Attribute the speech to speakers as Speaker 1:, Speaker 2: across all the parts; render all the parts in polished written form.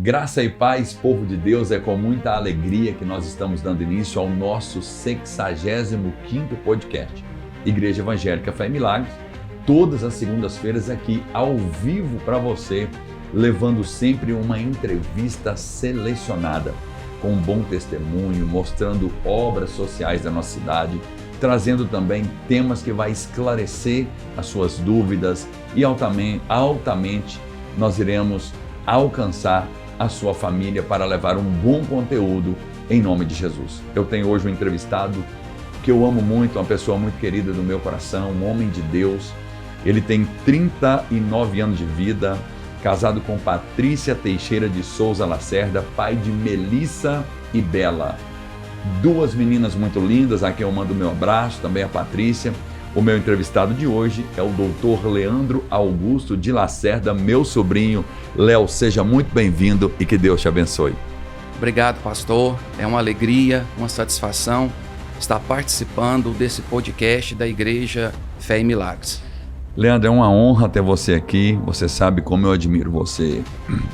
Speaker 1: Graça e paz, povo de Deus, é com muita alegria que nós estamos dando início ao nosso 65º podcast. Igreja Evangélica Fé e Milagres, todas as segundas-feiras aqui ao vivo para você, levando sempre uma entrevista selecionada, com um bom testemunho, mostrando obras sociais da nossa cidade, trazendo também temas que vai esclarecer as suas dúvidas e altamente nós iremos alcançar a sua família para levar um bom conteúdo em nome de Jesus. Eu tenho hoje um entrevistado que eu amo muito, uma pessoa muito querida do meu coração, um homem de Deus. Ele tem 39 anos de vida, casado com Patrícia Teixeira de Souza Lacerda, pai de Melissa e Bela. Duas meninas muito lindas, a quem eu mando meu abraço, também a Patrícia. O meu entrevistado de hoje é o Dr. Leandro Augusto de Lacerda, meu sobrinho. Léo, seja muito bem-vindo e que Deus te abençoe.
Speaker 2: Obrigado, pastor. É uma alegria, uma satisfação estar participando desse podcast da Igreja Fé e Milagres.
Speaker 1: Leandro, é uma honra ter você aqui. Você sabe como eu admiro você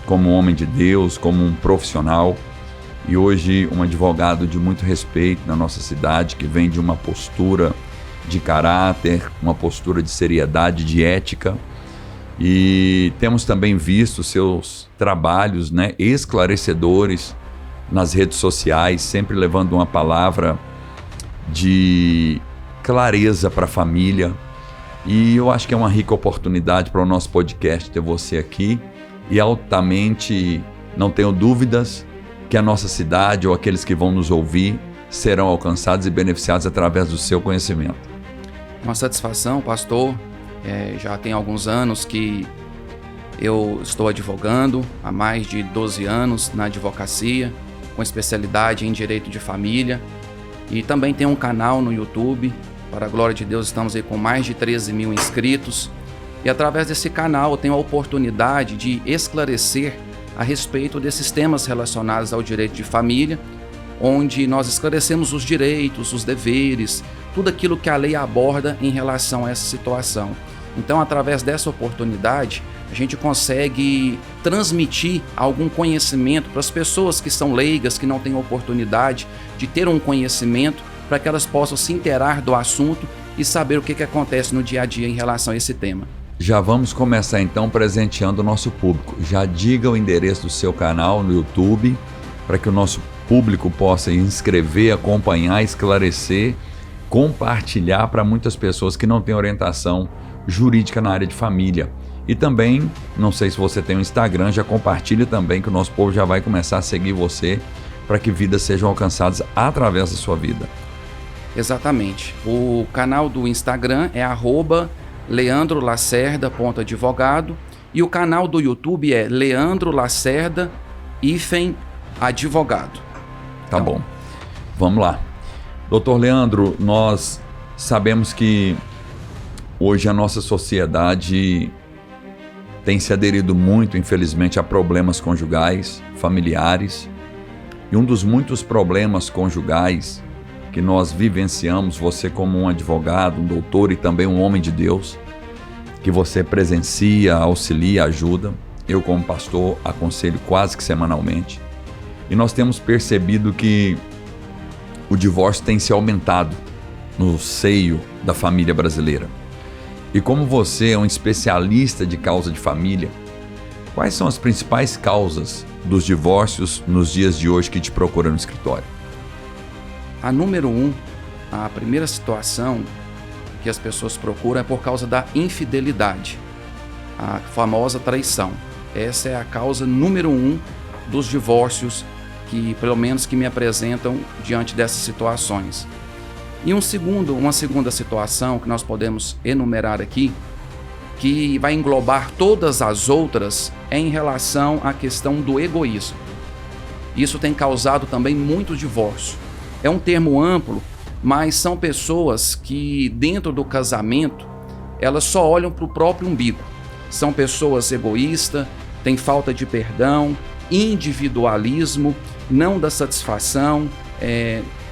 Speaker 1: como um homem de Deus, como um profissional e hoje um advogado de muito respeito na nossa cidade, que vem de uma postura de caráter, uma postura de seriedade, de ética. E temos também visto seus trabalhos, esclarecedores nas redes sociais, sempre levando uma palavra de clareza para a família. E eu acho que é uma rica oportunidade para o nosso podcast ter você aqui. E altamente, não tenho dúvidas que a nossa cidade ou aqueles que vão nos ouvir serão alcançados e beneficiados através do seu conhecimento.
Speaker 2: Uma satisfação, pastor. Já tem alguns anos que eu estou advogando, há mais de 12 anos na advocacia, com especialidade em direito de família. E também tenho um canal no YouTube. Para a glória de Deus, estamos aí com mais de 13 mil inscritos. E através desse canal eu tenho a oportunidade de esclarecer a respeito desses temas relacionados ao direito de família, onde nós esclarecemos os direitos, os deveres, tudo aquilo que a lei aborda em relação a essa situação. Então, através dessa oportunidade, a gente consegue transmitir algum conhecimento para as pessoas que são leigas, que não têm oportunidade de ter um conhecimento, para que elas possam se inteirar do assunto e saber o que acontece no dia a dia em relação a esse tema.
Speaker 1: Já vamos começar então presenteando o nosso público. Já diga o endereço do seu canal no YouTube, para que o nosso público possa inscrever, acompanhar, esclarecer, compartilhar para muitas pessoas que não têm orientação jurídica na área de família. E também, não sei se você tem um Instagram, já compartilhe também, que o nosso povo já vai começar a seguir você, para que vidas sejam alcançadas através da sua vida.
Speaker 2: Exatamente. O canal do Instagram é @leandrolacerda.advogado e o canal do YouTube é Leandro Lacerda Advogado.
Speaker 1: Tá bom. Vamos lá. Doutor Leandro, nós sabemos que hoje a nossa sociedade tem se aderido muito, infelizmente, a problemas conjugais, familiares. E um dos muitos problemas conjugais que nós vivenciamos, você como um advogado, um doutor e também um homem de Deus, que você presencia, auxilia, ajuda. Eu como pastor aconselho quase que semanalmente. E nós temos percebido que o divórcio tem se aumentado no seio da família brasileira. E como você é um especialista de causa de família, quais são as principais causas dos divórcios nos dias de hoje que te procuram no escritório?
Speaker 2: A número 1, a primeira situação que as pessoas procuram é por causa da infidelidade, a famosa traição. Essa é a causa número 1 dos divórcios que, pelo menos, que me apresentam diante dessas situações. E uma segunda situação que nós podemos enumerar aqui, que vai englobar todas as outras, é em relação à questão do egoísmo. Isso tem causado também muito divórcio. É um termo amplo, mas são pessoas que dentro do casamento, elas só olham para o próprio umbigo. São pessoas egoístas, têm falta de perdão, individualismo, não dá satisfação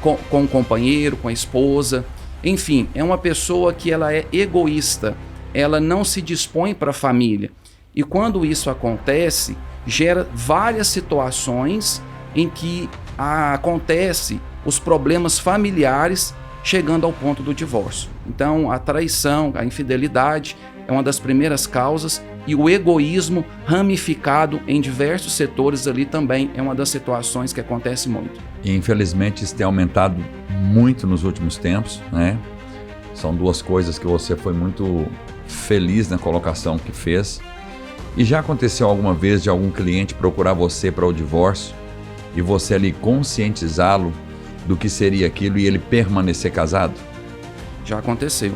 Speaker 2: com o companheiro, com a esposa. Enfim, é uma pessoa que ela é egoísta, ela não se dispõe para a família. E quando isso acontece, gera várias situações em que acontece os problemas familiares chegando ao ponto do divórcio. Então, a traição, a infidelidade é uma das primeiras causas, e o egoísmo ramificado em diversos setores ali também é uma das situações que acontece muito.
Speaker 1: E infelizmente isso tem aumentado muito nos últimos tempos, né? São duas coisas que você foi muito feliz na colocação que fez. E já aconteceu alguma vez de algum cliente procurar você para o divórcio e você ali conscientizá-lo do que seria aquilo e ele permanecer casado?
Speaker 2: Já aconteceu.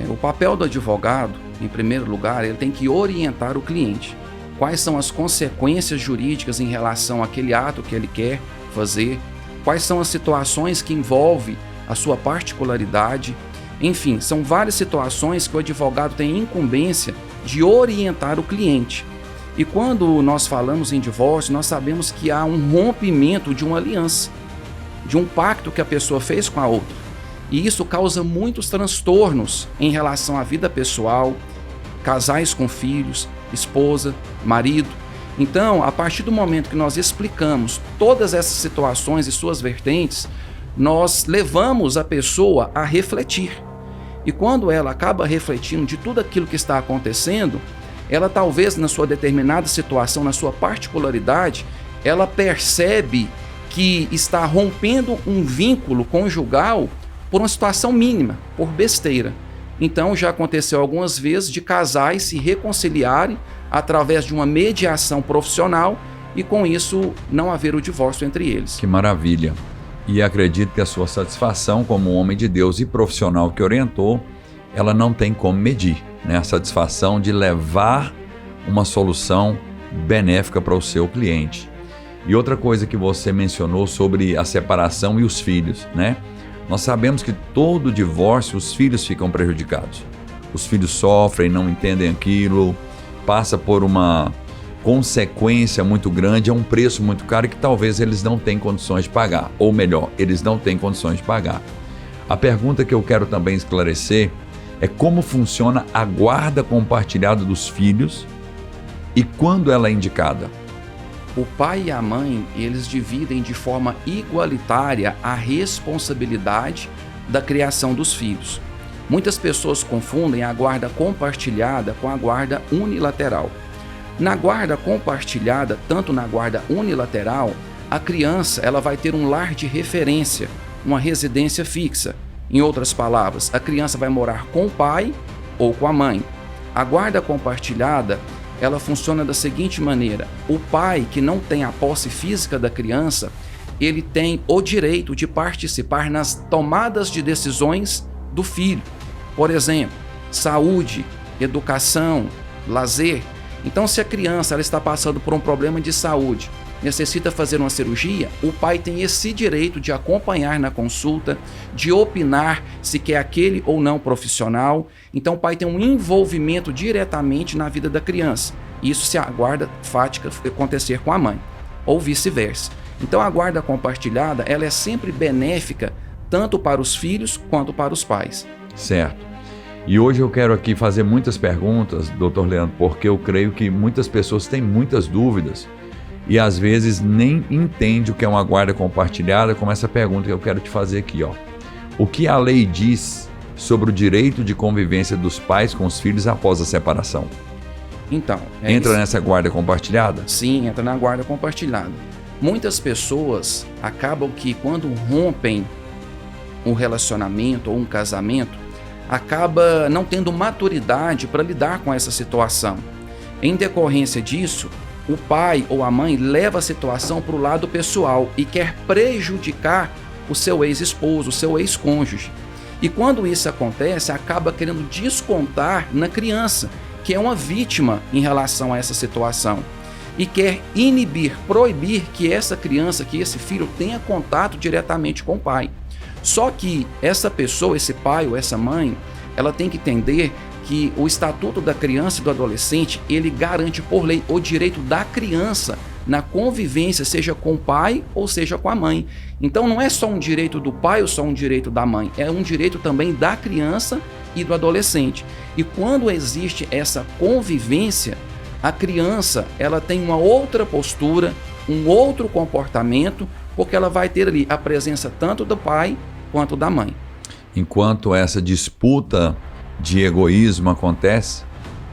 Speaker 2: O papel do advogado, em primeiro lugar, ele tem que orientar o cliente. Quais são as consequências jurídicas em relação àquele ato que ele quer fazer, quais são as situações que envolvem a sua particularidade. Enfim, são várias situações que o advogado tem incumbência de orientar o cliente. E quando nós falamos em divórcio, nós sabemos que há um rompimento de uma aliança, de um pacto que a pessoa fez com a outra. E isso causa muitos transtornos em relação à vida pessoal, casais com filhos, esposa, marido. Então, a partir do momento que nós explicamos todas essas situações e suas vertentes, nós levamos a pessoa a refletir. E quando ela acaba refletindo de tudo aquilo que está acontecendo, ela talvez na sua determinada situação, na sua particularidade, ela percebe que está rompendo um vínculo conjugal por uma situação mínima, por besteira. Então já aconteceu algumas vezes de casais se reconciliarem através de uma mediação profissional e com isso não haver o divórcio entre eles.
Speaker 1: Que maravilha! E acredito que a sua satisfação como homem de Deus e profissional que orientou, ela não tem como medir, né? A satisfação de levar uma solução benéfica para o seu cliente. E outra coisa que você mencionou sobre a separação e os filhos, né? Nós sabemos que todo divórcio, os filhos ficam prejudicados. Os filhos sofrem, não entendem aquilo, passa por uma consequência muito grande, é um preço muito caro que talvez eles não tenham condições de pagar. Ou melhor, eles não têm condições de pagar. A pergunta que eu quero também esclarecer é como funciona a guarda compartilhada dos filhos e quando ela é indicada.
Speaker 2: O pai e a mãe, eles dividem de forma igualitária a responsabilidade da criação dos filhos. Muitas pessoas confundem a guarda compartilhada com a guarda unilateral. Na guarda compartilhada, tanto na guarda unilateral, a criança ela vai ter um lar de referência, uma residência fixa. Em outras palavras, a criança vai morar com o pai ou com a mãe. A guarda compartilhada, ela funciona da seguinte maneira: o pai que não tem a posse física da criança, ele tem o direito de participar nas tomadas de decisões do filho. Por exemplo, saúde, educação, lazer. Então, se a criança ela está passando por um problema de saúde, necessita fazer uma cirurgia, o pai tem esse direito de acompanhar na consulta, de opinar se quer aquele ou não profissional. Então o pai tem um envolvimento diretamente na vida da criança. Isso se a guarda fática acontecer com a mãe, ou vice-versa. Então a guarda compartilhada ela é sempre benéfica, tanto para os filhos quanto para os pais.
Speaker 1: Certo. E hoje eu quero aqui fazer muitas perguntas, Dr. Leandro, porque eu creio que muitas pessoas têm muitas dúvidas e às vezes nem entende o que é uma guarda compartilhada, como essa pergunta que eu quero te fazer aqui, ó. O que a lei diz sobre o direito de convivência dos pais com os filhos após a separação?
Speaker 2: Então,
Speaker 1: entra nessa guarda compartilhada?
Speaker 2: Sim, entra na guarda compartilhada. Muitas pessoas acabam que quando rompem um relacionamento ou um casamento, acaba não tendo maturidade para lidar com essa situação. Em decorrência disso, o pai ou a mãe leva a situação para o lado pessoal e quer prejudicar o seu ex-esposo, o seu ex-cônjuge. E quando isso acontece, acaba querendo descontar na criança, que é uma vítima em relação a essa situação. E quer inibir, proibir que essa criança, que esse filho tenha contato diretamente com o pai. Só que essa pessoa, esse pai ou essa mãe, ela tem que entender que o Estatuto da Criança e do Adolescente, ele garante por lei o direito da criança na convivência, seja com o pai ou seja com a mãe. Então não é só um direito do pai ou só um direito da mãe, é um direito também da criança e do adolescente. E quando existe essa convivência, a criança ela tem uma outra postura, um outro comportamento, porque ela vai ter ali a presença tanto do pai quanto da mãe.
Speaker 1: Enquanto essa disputa de egoísmo acontece,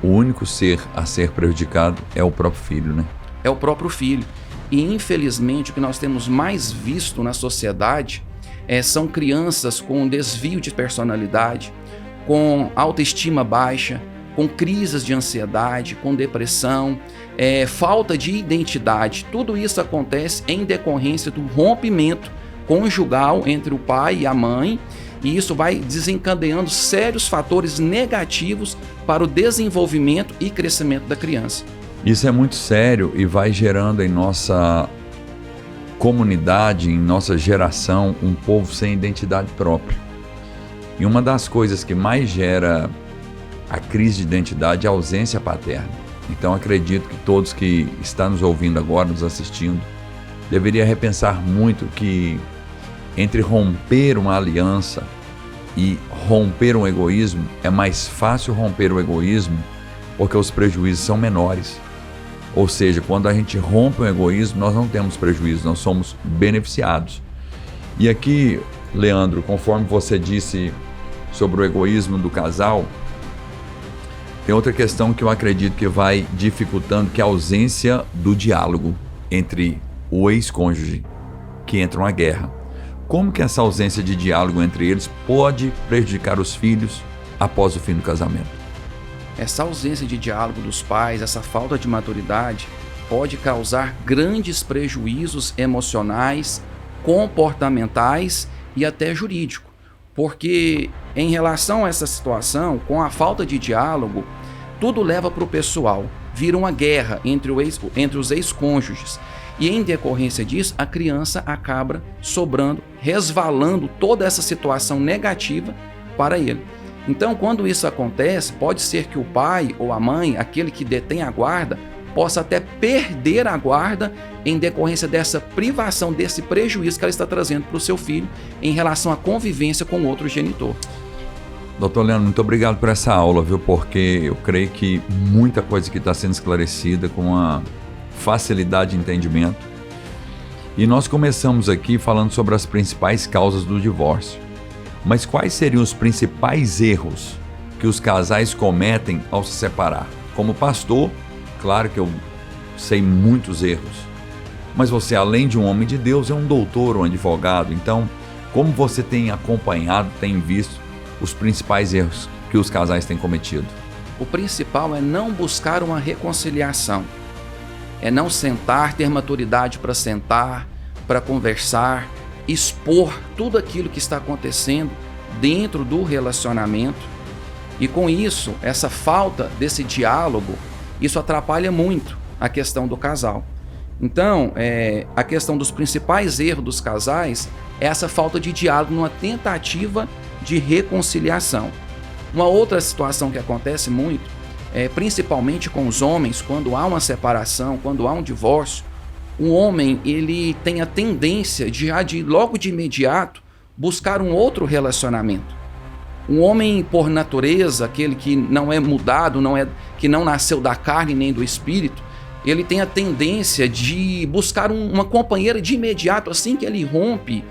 Speaker 1: o único ser a ser prejudicado é o próprio filho, né?
Speaker 2: É o próprio filho. E infelizmente o que nós temos mais visto na sociedade são crianças com desvio de personalidade, com autoestima baixa, com crises de ansiedade, com depressão, falta de identidade. Tudo isso acontece em decorrência do rompimento conjugal entre o pai e a mãe, e isso vai desencadeando sérios fatores negativos para o desenvolvimento e crescimento da criança.
Speaker 1: Isso é muito sério e vai gerando em nossa comunidade, em nossa geração, um povo sem identidade própria. E uma das coisas que mais gera a crise de identidade é a ausência paterna. Então acredito que todos que estão nos ouvindo agora, nos assistindo, deveria repensar muito que entre romper uma aliança e romper um egoísmo, é mais fácil romper o egoísmo porque os prejuízos são menores. Ou seja, quando a gente rompe o egoísmo, nós não temos prejuízo, nós somos beneficiados. E aqui, Leandro, conforme você disse sobre o egoísmo do casal, tem outra questão que eu acredito que vai dificultando, que é a ausência do diálogo entre o ex-cônjuge, que entra uma guerra. Como que essa ausência de diálogo entre eles pode prejudicar os filhos após o fim do casamento?
Speaker 2: Essa ausência de diálogo dos pais, essa falta de maturidade, pode causar grandes prejuízos emocionais, comportamentais e até jurídico. Porque em relação a essa situação, com a falta de diálogo, tudo leva para o pessoal. Vira uma guerra entre os ex-cônjuges. E em decorrência disso, a criança acaba sobrando, resvalando toda essa situação negativa para ele. Então, quando isso acontece, pode ser que o pai ou a mãe, aquele que detém a guarda, possa até perder a guarda em decorrência dessa privação, desse prejuízo que ela está trazendo para o seu filho em relação à convivência com outro genitor.
Speaker 1: Doutor Leandro, muito obrigado por essa aula, viu? Porque eu creio que muita coisa aqui está sendo esclarecida com uma facilidade de entendimento. E nós começamos aqui falando sobre as principais causas do divórcio. Mas quais seriam os principais erros que os casais cometem ao se separar? Como pastor, claro que eu sei muitos erros, mas você, além de um homem de Deus, é um doutor, um advogado. Então, como você tem acompanhado, tem visto os principais erros que os casais têm cometido?
Speaker 2: O principal é não buscar uma reconciliação, é não sentar, ter maturidade para sentar, para conversar, expor tudo aquilo que está acontecendo dentro do relacionamento. E com isso, essa falta desse diálogo, isso atrapalha muito a questão do casal. Então, a questão dos principais erros dos casais é essa falta de diálogo numa tentativa de reconciliação. Uma outra situação que acontece muito, principalmente com os homens, quando há uma separação, quando há um divórcio, o homem ele tem a tendência de logo de imediato buscar um outro relacionamento. Um homem por natureza, aquele que não é mudado, que não nasceu da carne nem do espírito, ele tem a tendência de buscar uma companheira de imediato assim que ele rompe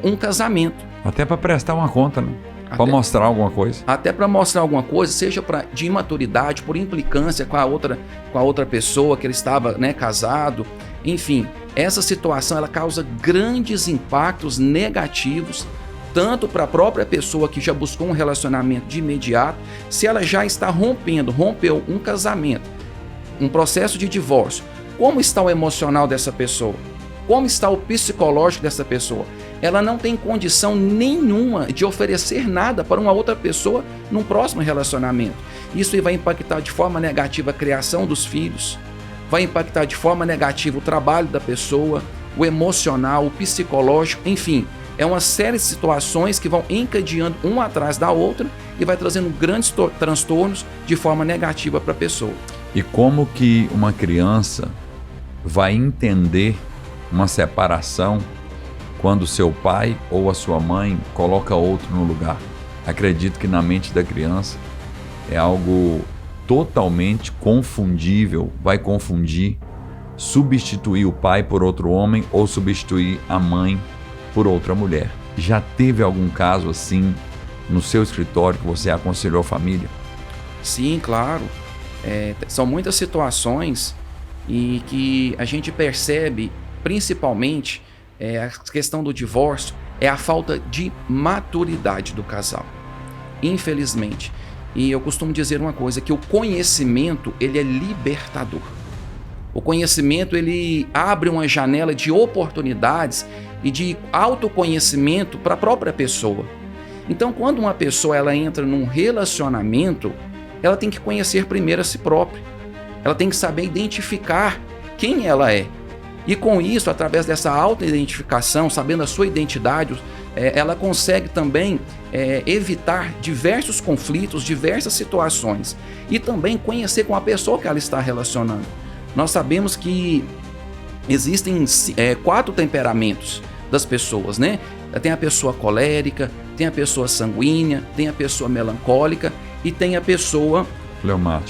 Speaker 2: um casamento.
Speaker 1: Até para prestar uma conta, né? Para mostrar alguma coisa.
Speaker 2: Até para mostrar alguma coisa, seja de imaturidade, por implicância com a outra pessoa que ele estava casado. Enfim, essa situação ela causa grandes impactos negativos, tanto para a própria pessoa que já buscou um relacionamento de imediato, se ela já está rompeu um casamento, um processo de divórcio. Como está o emocional dessa pessoa? Como está o psicológico dessa pessoa? Ela não tem condição nenhuma de oferecer nada para uma outra pessoa num próximo relacionamento. Isso vai impactar de forma negativa a criação dos filhos, vai impactar de forma negativa o trabalho da pessoa, o emocional, o psicológico, enfim. É uma série de situações que vão encadeando uma atrás da outra e vai trazendo grandes transtornos de forma negativa para a pessoa.
Speaker 1: E como que uma criança vai entender uma separação quando seu pai ou a sua mãe coloca outro no lugar? Acredito que na mente da criança é algo totalmente confundível, vai confundir, substituir o pai por outro homem ou substituir a mãe por outra mulher. Já teve algum caso assim no seu escritório que você aconselhou a família?
Speaker 2: Sim, claro. São muitas situações e que a gente percebe, principalmente, a questão do divórcio, é a falta de maturidade do casal. Infelizmente. E eu costumo dizer uma coisa, que o conhecimento, ele é libertador. O conhecimento, ele abre uma janela de oportunidades e de autoconhecimento para a própria pessoa. Então, quando uma pessoa ela entra num relacionamento, ela tem que conhecer primeiro a si própria. Ela tem que saber identificar quem ela é. E com isso, através dessa auto-identificação, sabendo a sua identidade, ela consegue também evitar diversos conflitos, diversas situações. E também conhecer com a pessoa que ela está relacionando. Nós sabemos que existem 4 temperamentos das pessoas, né? Tem a pessoa colérica, tem a pessoa sanguínea, tem a pessoa melancólica e tem a pessoa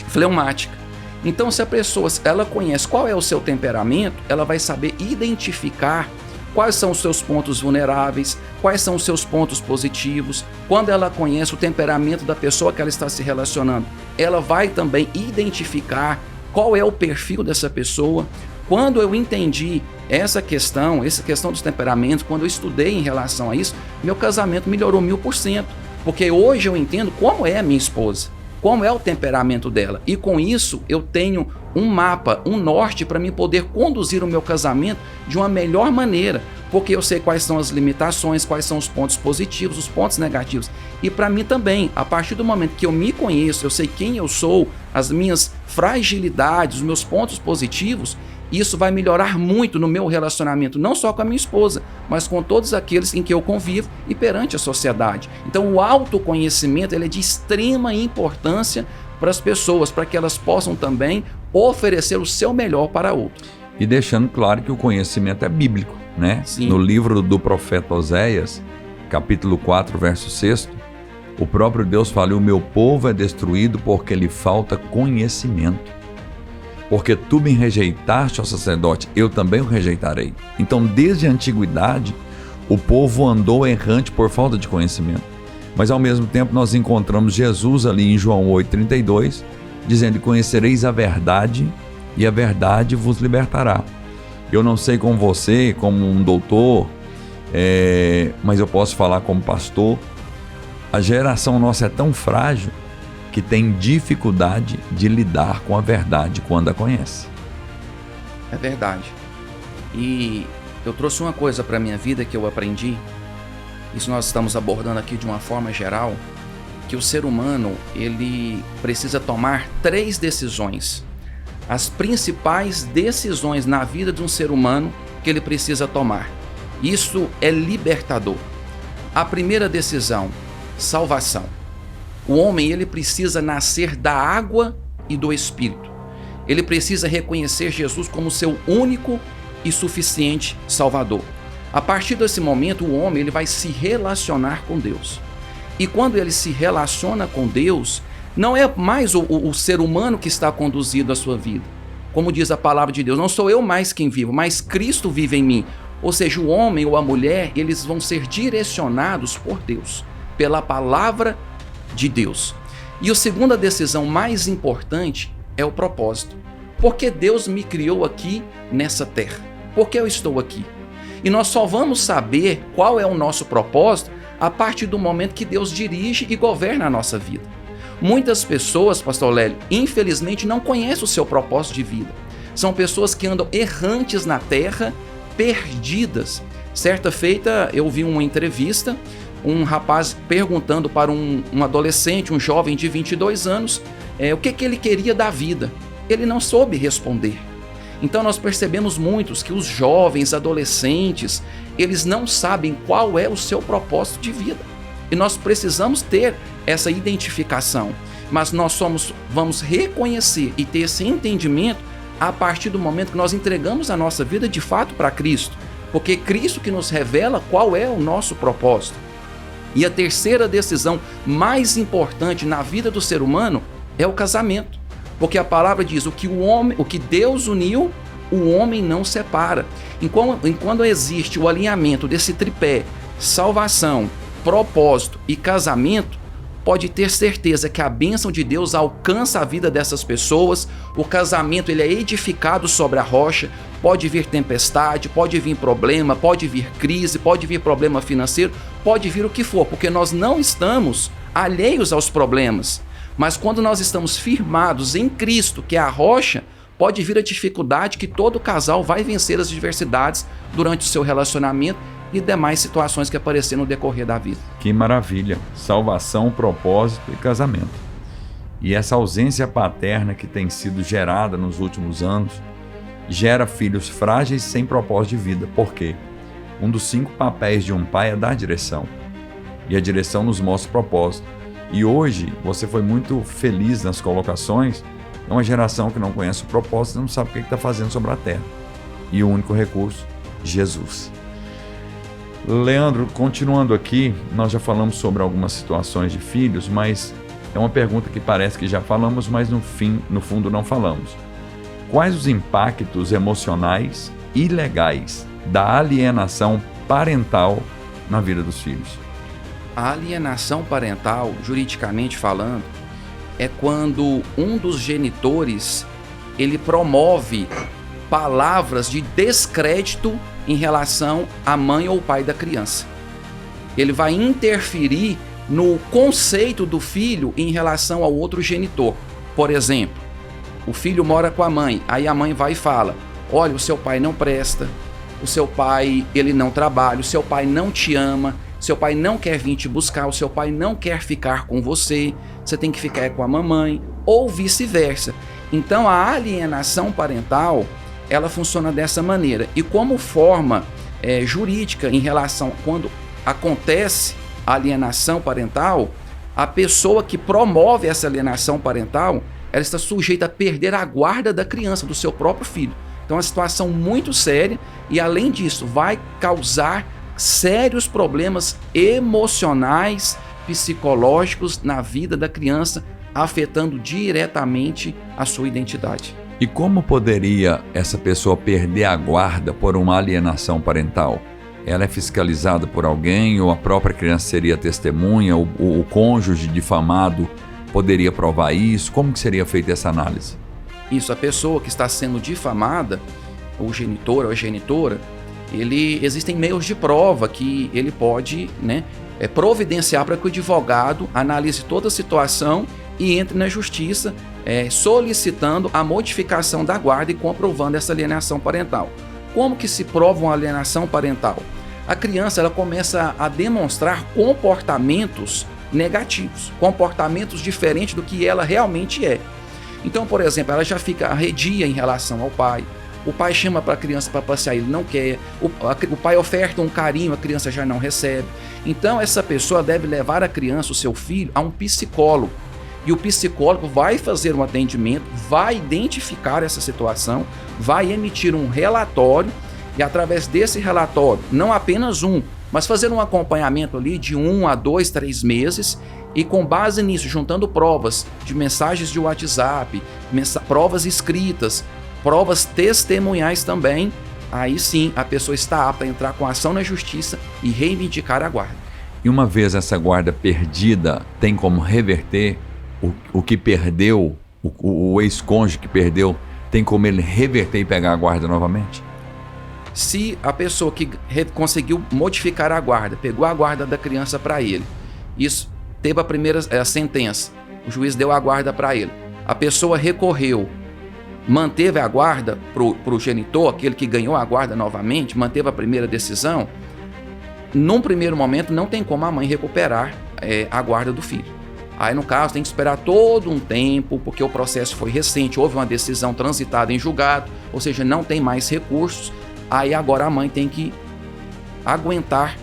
Speaker 2: fleumática. Então, se a pessoa ela conhece qual é o seu temperamento, ela vai saber identificar quais são os seus pontos vulneráveis, quais são os seus pontos positivos. Quando ela conhece o temperamento da pessoa que ela está se relacionando, ela vai também identificar qual é o perfil dessa pessoa. Quando eu entendi essa questão dos temperamentos, quando eu estudei em relação a isso, meu casamento melhorou 1000%, porque hoje eu entendo como é a minha esposa, como é o temperamento dela, e com isso eu tenho um mapa, um norte para mim poder conduzir o meu casamento de uma melhor maneira, porque eu sei quais são as limitações, quais são os pontos positivos, os pontos negativos. E para mim também, a partir do momento que eu me conheço, eu sei quem eu sou, as minhas fragilidades, os meus pontos positivos, isso vai melhorar muito no meu relacionamento, não só com a minha esposa, mas com todos aqueles em que eu convivo e perante a sociedade. Então o autoconhecimento ele é de extrema importância para as pessoas, para que elas possam também oferecer o seu melhor para outro.
Speaker 1: E deixando claro que o conhecimento é bíblico, né?
Speaker 2: Sim.
Speaker 1: No livro do profeta Oséias, capítulo 4, verso 6, o próprio Deus fala: o meu povo é destruído porque lhe falta conhecimento. Porque tu me rejeitaste, ó sacerdote, eu também o rejeitarei. Então, desde a antiguidade, o povo andou errante por falta de conhecimento. Mas, ao mesmo tempo, nós encontramos Jesus ali em João 8,32, dizendo: conhecereis a verdade, e a verdade vos libertará. Eu não sei como você, como um doutor, mas eu posso falar como pastor. A geração nossa é tão frágil que tem dificuldade de lidar com a verdade quando a conhece.
Speaker 2: É verdade. E eu trouxe uma coisa para a minha vida que eu aprendi, isso nós estamos abordando aqui de uma forma geral, que o ser humano ele precisa tomar 3 decisões. As principais decisões na vida de um ser humano que ele precisa tomar. Isso é libertador. A primeira decisão, salvação. O homem ele precisa nascer da água e do Espírito. Ele precisa reconhecer Jesus como seu único e suficiente Salvador. A partir desse momento, o homem ele vai se relacionar com Deus. E quando ele se relaciona com Deus, não é mais o ser humano que está conduzido a sua vida. Como diz a palavra de Deus, não sou eu mais quem vivo, mas Cristo vive em mim. Ou seja, o homem ou a mulher, eles vão ser direcionados por Deus, pela palavra de Deus. E a segunda decisão mais importante é o propósito. Por que Deus me criou aqui nessa terra? Por que eu estou aqui? E nós só vamos saber qual é o nosso propósito a partir do momento que Deus dirige e governa a nossa vida. Muitas pessoas, pastor Lélio, infelizmente não conhecem o seu propósito de vida. São pessoas que andam errantes na terra, perdidas. Certa feita eu vi uma entrevista, um rapaz perguntando para um adolescente, um jovem de 22 anos, o que ele queria da vida. Ele não soube responder. Então nós percebemos muitos que os jovens, adolescentes, eles não sabem qual é o seu propósito de vida. E nós precisamos ter essa identificação. Mas nós vamos reconhecer e ter esse entendimento a partir do momento que nós entregamos a nossa vida de fato para Cristo. Porque é Cristo que nos revela qual é o nosso propósito. E a terceira decisão mais importante na vida do ser humano é o casamento. Porque a palavra diz, o que Deus uniu, o homem não separa. Enquanto existe o alinhamento desse tripé, salvação, propósito e casamento, pode ter certeza que a bênção de Deus alcança a vida dessas pessoas. O casamento ele é edificado sobre a rocha. Pode vir tempestade, pode vir problema, pode vir crise, pode vir problema financeiro, pode vir o que for, porque nós não estamos alheios aos problemas. Mas quando nós estamos firmados em Cristo, que é a rocha, pode vir a dificuldade que todo casal vai vencer as adversidades durante o seu relacionamento e demais situações que aparecerem no decorrer da vida.
Speaker 1: Que maravilha! Salvação, propósito e casamento. E essa ausência paterna que tem sido gerada nos últimos anos gera filhos frágeis sem propósito de vida. Por quê? Um dos 5 papéis de um pai é dar direção. E a direção nos mostra o propósito. E hoje, você foi muito feliz nas colocações. É uma geração que não conhece o propósito e não sabe o que está fazendo sobre a terra. E o único recurso, Jesus. Leandro, continuando aqui, nós já falamos sobre algumas situações de filhos, mas é uma pergunta que parece que já falamos, mas no fundo não falamos. Quais os impactos emocionais e legais da alienação parental na vida dos filhos?
Speaker 2: A alienação parental, juridicamente falando, é quando um dos genitores ele promove palavras de descrédito em relação à mãe ou pai da criança. Ele vai interferir no conceito do filho em relação ao outro genitor. Por exemplo, o filho mora com a mãe, aí a mãe vai e fala: olha, o seu pai não presta, o seu pai ele não trabalha, o seu pai não te ama, seu pai não quer vir te buscar, o seu pai não quer ficar com você, você tem que ficar com a mamãe, ou vice-versa. Então a alienação parental ela funciona dessa maneira. E como forma jurídica em relação quando acontece a alienação parental, a pessoa que promove essa alienação parental, ela está sujeita a perder a guarda da criança, do seu próprio filho. Então é uma situação muito séria e, além disso, vai causar sérios problemas emocionais, psicológicos na vida da criança, afetando diretamente a sua identidade.
Speaker 1: E como poderia essa pessoa perder a guarda por uma alienação parental? Ela é fiscalizada por alguém ou a própria criança seria testemunha? O cônjuge difamado poderia provar isso? Como que seria feita essa análise?
Speaker 2: Isso, a pessoa que está sendo difamada, o genitor ou a genitora, existem meios de prova que ele pode providenciar para que o advogado analise toda a situação e entre na justiça solicitando a modificação da guarda e comprovando essa alienação parental. Como que se prova uma alienação parental? A criança ela começa a demonstrar comportamentos negativos, comportamentos diferentes do que ela realmente é. Então, por exemplo, ela já fica arredia em relação ao pai. O pai chama para a criança para passear, ele não quer. O pai oferta um carinho, a criança já não recebe. Então, essa pessoa deve levar a criança, o seu filho, a um psicólogo. E o psicólogo vai fazer um atendimento, vai identificar essa situação, vai emitir um relatório e, através desse relatório, não apenas mas fazer um acompanhamento ali de 1 a 2, 3 meses e, com base nisso, juntando provas de mensagens de WhatsApp, provas escritas, provas testemunhais também, aí sim a pessoa está apta a entrar com ação na justiça e reivindicar a guarda.
Speaker 1: E uma vez essa guarda perdida, tem como reverter o que perdeu, o ex-cônjuge que perdeu, tem como ele reverter e pegar a guarda novamente?
Speaker 2: Se a pessoa que conseguiu modificar a guarda, pegou a guarda da criança para ele, isso teve a primeira sentença, o juiz deu a guarda para ele, a pessoa recorreu, manteve a guarda para o genitor, aquele que ganhou a guarda novamente, manteve a primeira decisão, num primeiro momento não tem como a mãe recuperar a guarda do filho. Aí, no caso, tem que esperar todo um tempo, porque o processo foi recente, houve uma decisão transitada em julgado, ou seja, não tem mais recursos. Aí agora a mãe tem que aguentar,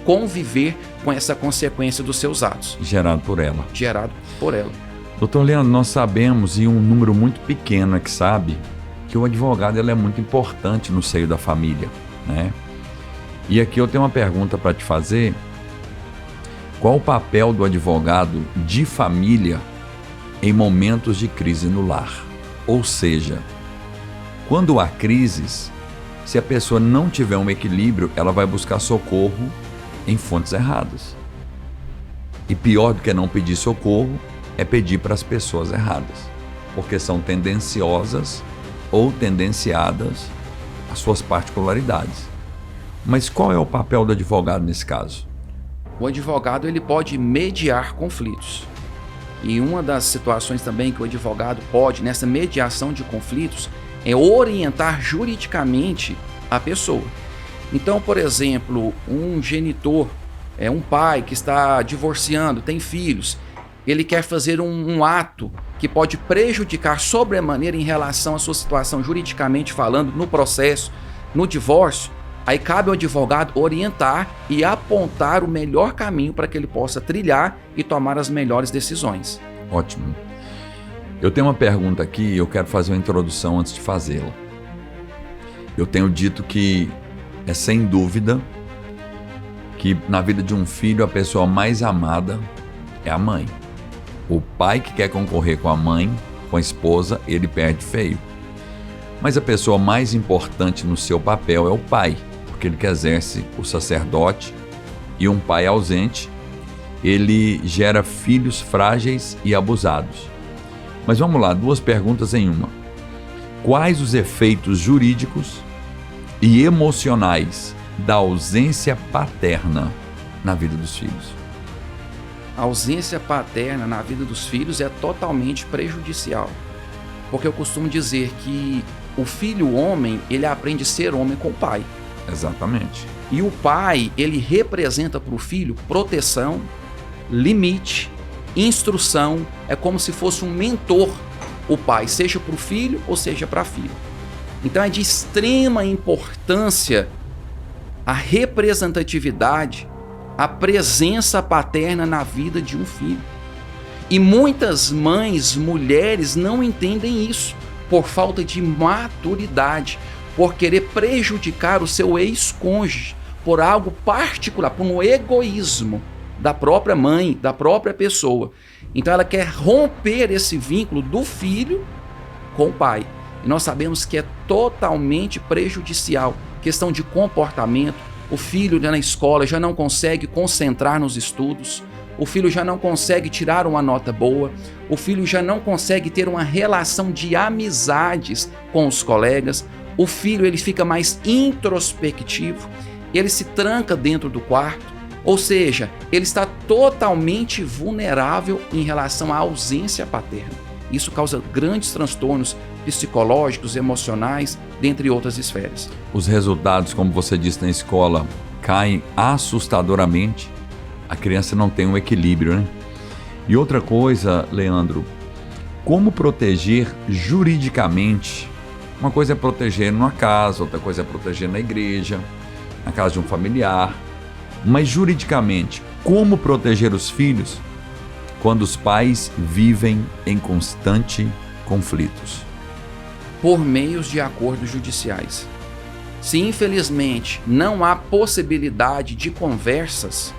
Speaker 2: conviver com essa consequência dos seus atos.
Speaker 1: Gerado por ela.
Speaker 2: Doutor
Speaker 1: Leandro, nós sabemos, e um número muito pequeno é que sabe, que o advogado ele é muito importante no seio da família, E aqui eu tenho uma pergunta para te fazer. Qual o papel do advogado de família em momentos de crise no lar. Ou seja, quando há crises, se a pessoa não tiver um equilíbrio, ela vai buscar socorro em fontes erradas. E pior do que não pedir socorro é pedir para as pessoas erradas, porque são tendenciosas ou tendenciadas às suas particularidades. Mas qual é o papel do advogado nesse caso?
Speaker 2: O advogado ele pode mediar conflitos. E uma das situações também que o advogado pode, nessa mediação de conflitos, é orientar juridicamente a pessoa. Então, por exemplo, um genitor, um pai que está divorciando, tem filhos, ele quer fazer um ato que pode prejudicar sobremaneira em relação à sua situação juridicamente falando, no processo, no divórcio, aí cabe ao advogado orientar e apontar o melhor caminho para que ele possa trilhar e tomar as melhores decisões.
Speaker 1: Ótimo. Eu tenho uma pergunta aqui e eu quero fazer uma introdução antes de fazê-la. Eu tenho dito que é sem dúvida que na vida de um filho a pessoa mais amada é a mãe. O pai que quer concorrer com a mãe, com a esposa, ele perde feio. Mas a pessoa mais importante no seu papel é o pai, porque ele que exerce o sacerdote, e um pai ausente, ele gera filhos frágeis e abusados. Mas vamos lá, 2 perguntas em uma. Quais os efeitos jurídicos e emocionais da ausência paterna na vida dos filhos?
Speaker 2: A ausência paterna na vida dos filhos é totalmente prejudicial, porque eu costumo dizer que o filho homem, ele aprende a ser homem com o pai.
Speaker 1: Exatamente.
Speaker 2: E o pai, ele representa para o filho proteção, limite, instrução, é como se fosse um mentor, o pai, seja para o filho ou seja para a filha. Então é de extrema importância a representatividade, a presença paterna na vida de um filho. E muitas mães, mulheres não entendem isso por falta de maturidade, por querer prejudicar o seu ex-cônjuge, por algo particular, por um egoísmo da própria mãe, da própria pessoa. Então ela quer romper esse vínculo do filho com o pai. E nós sabemos que é totalmente prejudicial. Questão de comportamento, o filho na escola já não consegue concentrar nos estudos, o filho já não consegue tirar uma nota boa, o filho já não consegue ter uma relação de amizades com os colegas, o filho ele fica mais introspectivo, ele se tranca dentro do quarto, ou seja, ele está totalmente vulnerável em relação à ausência paterna. Isso causa grandes transtornos psicológicos, emocionais, dentre outras esferas.
Speaker 1: Os resultados, como você disse na escola, caem assustadoramente. A criança não tem um equilíbrio, né? E outra coisa, Leandro, como proteger juridicamente? Uma coisa é proteger numa casa, outra coisa é proteger na igreja, na casa de um familiar. Mas juridicamente, como proteger os filhos quando os pais vivem em constante conflitos?
Speaker 2: Por meios de acordos judiciais. Se infelizmente não há possibilidade de conversas,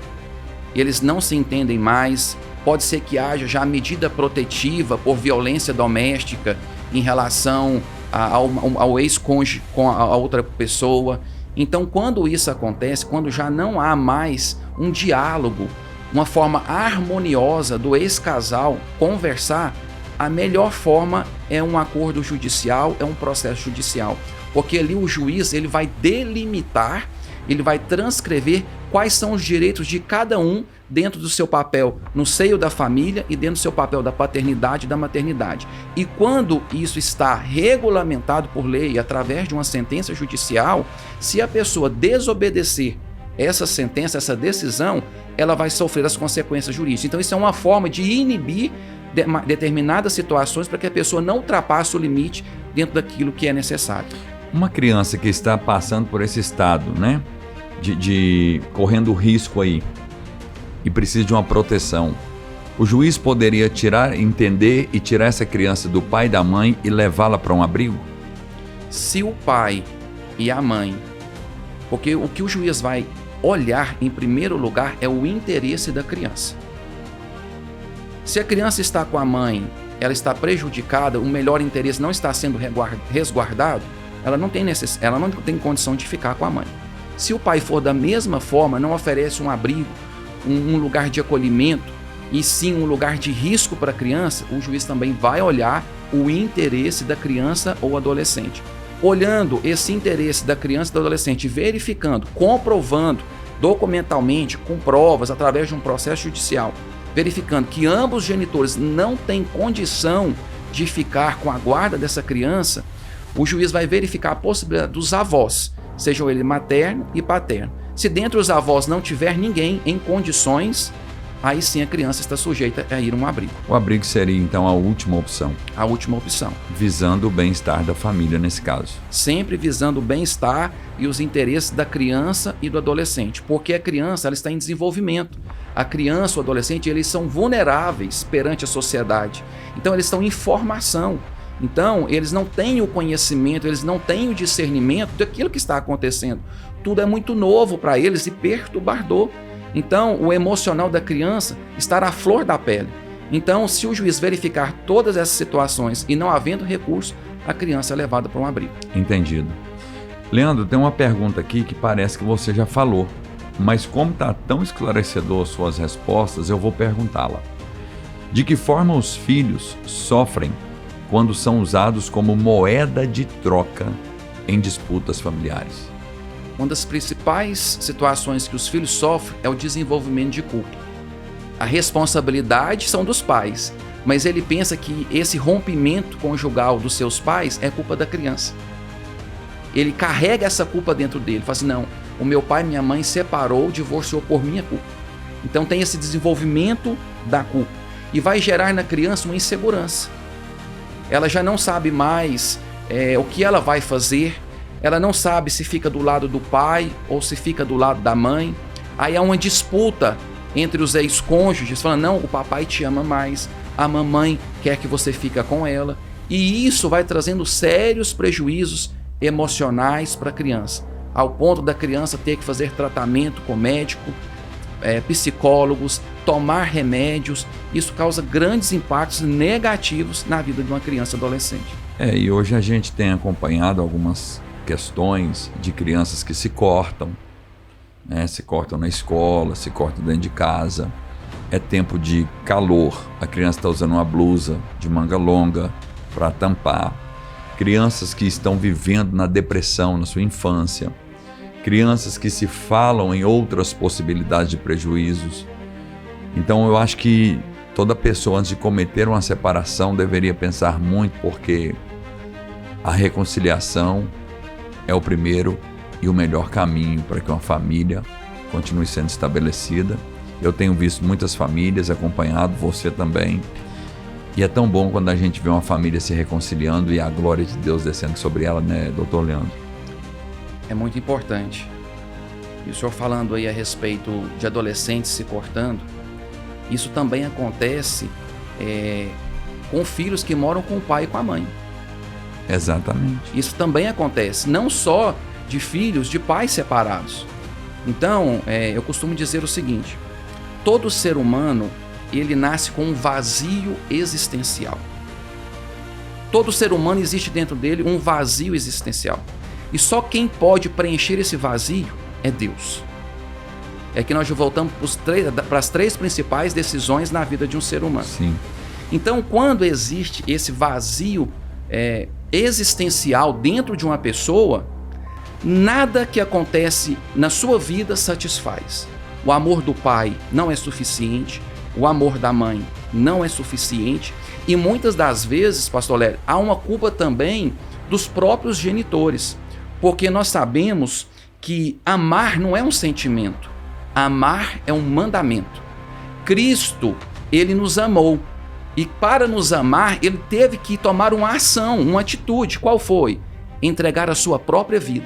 Speaker 2: eles não se entendem mais, pode ser que haja já medida protetiva por violência doméstica em relação ao ex-cônjuge com a outra pessoa. Então, quando isso acontece, quando já não há mais um diálogo, uma forma harmoniosa do ex-casal conversar, a melhor forma é um acordo judicial, é um processo judicial. Porque ali o juiz ele vai delimitar, ele vai transcrever quais são os direitos de cada um dentro do seu papel no seio da família e dentro do seu papel da paternidade e da maternidade. E quando isso está regulamentado por lei através de uma sentença judicial, se a pessoa desobedecer essa sentença, essa decisão, ela vai sofrer as consequências jurídicas. Então isso é uma forma de inibir determinadas situações para que a pessoa não ultrapasse o limite dentro daquilo que é necessário.
Speaker 1: Uma criança que está passando por esse estado, né, de correndo risco aí e precisa de uma proteção, o juiz poderia entender e tirar essa criança do pai e da mãe e levá-la para um abrigo?
Speaker 2: Se o pai e a mãe, porque o que o juiz vai olhar em primeiro lugar é o interesse da criança. Se a criança está com a mãe ela está prejudicada, o melhor interesse não está sendo resguardado, ela não tem condição de ficar com a mãe. Se o pai for da mesma forma, não oferece um abrigo, um lugar de acolhimento, e sim um lugar de risco para a criança, o juiz também vai olhar o interesse da criança ou adolescente. Olhando esse interesse da criança e do adolescente, verificando, comprovando documentalmente, com provas, através de um processo judicial, verificando que ambos os genitores não têm condição de ficar com a guarda dessa criança, o juiz vai verificar a possibilidade dos avós, sejam eles materno e paterno. Se dentre os avós não tiver ninguém em condições, aí sim a criança está sujeita a ir a um abrigo.
Speaker 1: O abrigo seria então a última opção.
Speaker 2: A última opção.
Speaker 1: Visando o bem-estar da família nesse caso.
Speaker 2: Sempre visando o bem-estar e os interesses da criança e do adolescente, porque a criança ela está em desenvolvimento. A criança ou o adolescente, eles são vulneráveis perante a sociedade. Então eles estão em formação. Então eles não têm o conhecimento, eles não têm o discernimento daquilo que está acontecendo. Tudo é muito novo para eles e perturbador. Então, o emocional da criança está à flor da pele. Então, se o juiz verificar todas essas situações e não havendo recurso, a criança é levada para um abrigo.
Speaker 1: Entendido. Leandro, tem uma pergunta aqui que parece que você já falou, mas como está tão esclarecedor suas respostas, eu vou perguntá-la. De que forma os filhos sofrem quando são usados como moeda de troca em disputas familiares?
Speaker 2: Uma das principais situações que os filhos sofrem é o desenvolvimento de culpa. A responsabilidade são dos pais, mas ele pensa que esse rompimento conjugal dos seus pais é culpa da criança. Ele carrega essa culpa dentro dele, fala assim, não, o meu pai e minha mãe separou, divorciou por minha culpa. Então tem esse desenvolvimento da culpa e vai gerar na criança uma insegurança. Ela já não sabe mais o que ela vai fazer. Ela não sabe se fica do lado do pai ou se fica do lado da mãe. Aí há uma disputa entre os ex-cônjuges, falando, não, o papai te ama mais, a mamãe quer que você fique com ela. E isso vai trazendo sérios prejuízos emocionais para a criança, ao ponto da criança ter que fazer tratamento com médico, psicólogos, tomar remédios. Isso causa grandes impactos negativos na vida de uma criança e adolescente.
Speaker 1: E hoje a gente tem acompanhado algumas questões de crianças que se cortam, né? Se cortam na escola, se cortam dentro de casa. É tempo de calor, a criança está usando uma blusa de manga longa para tampar. Crianças que estão vivendo na depressão na sua infância. Crianças que se falam em outras possibilidades de prejuízos. Então eu acho que toda pessoa, antes de cometer uma separação, deveria pensar muito, porque a reconciliação é o primeiro e o melhor caminho para que uma família continue sendo estabelecida. Eu tenho visto muitas famílias, acompanhado você também, e é tão bom quando a gente vê uma família se reconciliando e a glória de Deus descendo sobre ela, né, doutor Leandro?
Speaker 2: É muito importante. E o senhor falando aí a respeito de adolescentes se cortando, isso também acontece com filhos que moram com o pai e com a mãe.
Speaker 1: Exatamente.
Speaker 2: Isso também acontece, não só de filhos de pais separados. Então, eu costumo dizer o seguinte, todo ser humano, ele nasce com um vazio existencial. Todo ser humano existe dentro dele um vazio existencial. E só quem pode preencher esse vazio é Deus. É que nós já voltamos para as três principais decisões na vida de um ser humano.
Speaker 1: Sim.
Speaker 2: Então, quando existe esse vazio existencial dentro de uma pessoa, nada que acontece na sua vida satisfaz. O amor do pai não é suficiente, o amor da mãe não é suficiente, e muitas das vezes, pastor Léo, há uma culpa também dos próprios genitores, porque nós sabemos que amar não é um sentimento, amar é um mandamento. Cristo, ele nos amou. E para nos amar, ele teve que tomar uma ação, uma atitude. Qual foi? Entregar a sua própria vida.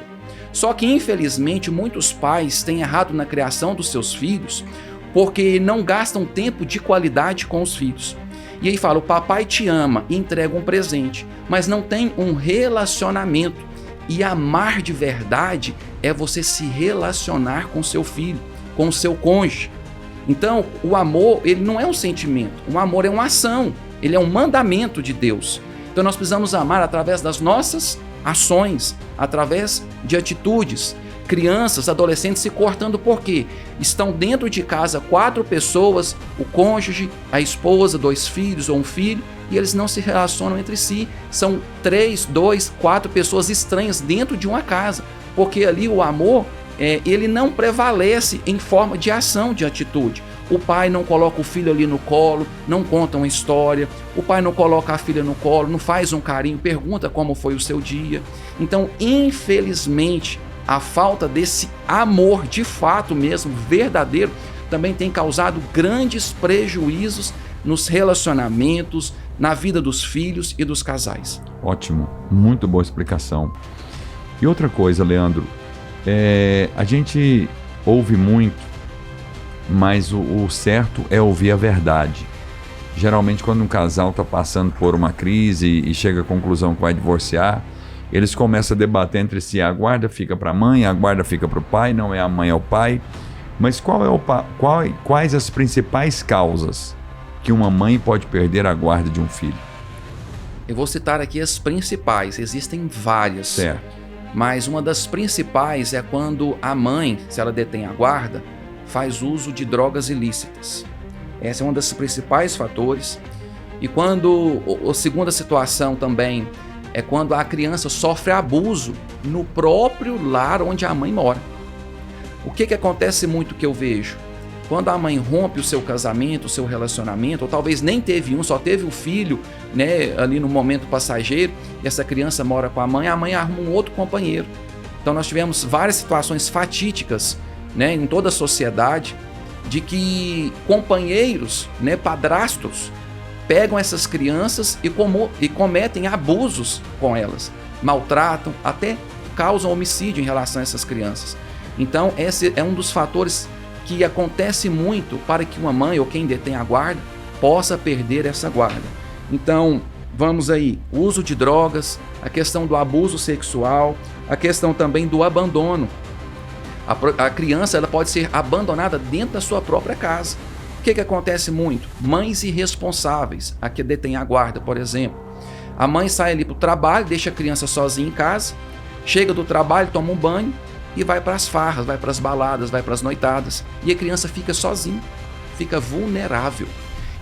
Speaker 2: Só que, infelizmente, muitos pais têm errado na criação dos seus filhos porque não gastam tempo de qualidade com os filhos. E aí fala, o papai te ama e entrega um presente, mas não tem um relacionamento. E amar de verdade é você se relacionar com seu filho, com seu cônjuge. Então, o amor, ele não é um sentimento, o amor é uma ação. ele é um mandamento de Deus. Então nós precisamos amar através das nossas ações, através de atitudes. Crianças, adolescentes se cortando por quê? Estão dentro de casa 4 pessoas, o cônjuge, a esposa, 2 filhos ou um filho, e eles não se relacionam entre si. São 3, 2, 4 pessoas estranhas dentro de uma casa, porque ali o amor, ele não prevalece em forma de ação, de atitude. O pai não coloca o filho ali no colo, não conta uma história, o pai não coloca a filha no colo, não faz um carinho, pergunta como foi o seu dia. Então, infelizmente, a falta desse amor de fato mesmo, verdadeiro, também tem causado grandes prejuízos nos relacionamentos, na vida dos filhos e dos casais.
Speaker 1: Ótimo, muito boa explicação. E outra coisa, Leandro, a gente ouve muito, mas o certo é ouvir a verdade. Geralmente, quando um casal está passando por uma crise e chega à conclusão que vai divorciar, eles começam a debater entre si: a guarda fica para a mãe, a guarda fica para o pai, não é a mãe, é o pai. Mas quais as principais causas que uma mãe pode perder a guarda de um filho?
Speaker 2: Eu vou citar aqui as principais, existem várias.
Speaker 1: Certo.
Speaker 2: Mas uma das principais é quando a mãe, se ela detém a guarda, faz uso de drogas ilícitas. Essa é uma das principais fatores. E a segunda situação também é quando a criança sofre abuso no próprio lar onde a mãe mora. O que acontece muito que eu vejo? Quando a mãe rompe o seu casamento, o seu relacionamento, ou talvez nem teve só teve o filho, né, ali no momento passageiro, e essa criança mora com a mãe arruma um outro companheiro. Então nós tivemos várias situações fatídicas, né, em toda a sociedade, de que companheiros, né, padrastos, pegam essas crianças e cometem abusos com elas, maltratam, até causam homicídio em relação a essas crianças. Então esse é um dos fatores que acontece muito para que uma mãe ou quem detém a guarda possa perder essa guarda. Então vamos aí, o uso de drogas, a questão do abuso sexual, a questão também do abandono. A criança ela pode ser abandonada dentro da sua própria casa. O que acontece muito? Mães irresponsáveis, a que detém a guarda, por exemplo. A mãe sai ali para o trabalho, deixa a criança sozinha em casa, chega do trabalho, toma um banho e vai para as farras, vai para as baladas, vai para as noitadas. E a criança fica sozinha, fica vulnerável.